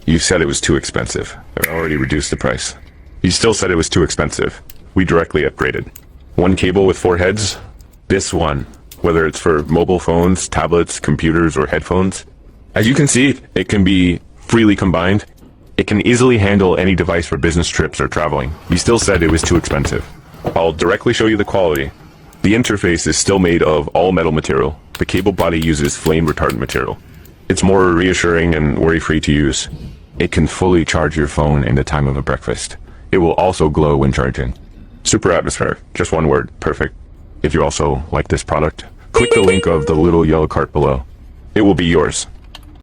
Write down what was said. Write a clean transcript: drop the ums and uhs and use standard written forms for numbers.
You said it was too expensive. I already reduced the price. You still said it was too expensive. We directly upgraded. One cable with 4 heads. This one, whether it's for mobile phones, tablets, computers, or headphones. As you can see, it can be freely combined. It can easily handle any device for business trips or traveling. You still said it was too expensive. I'll directly show you the quality. The interface is still made of all metal material. The cable body uses flame retardant material. It's more reassuring and worry-free to use. It can fully charge your phone in the time of a breakfast. It will also glow when charging. Super atmospheric, just one word, perfect. If you also like this product, click the link of the little yellow cart below. It will be yours.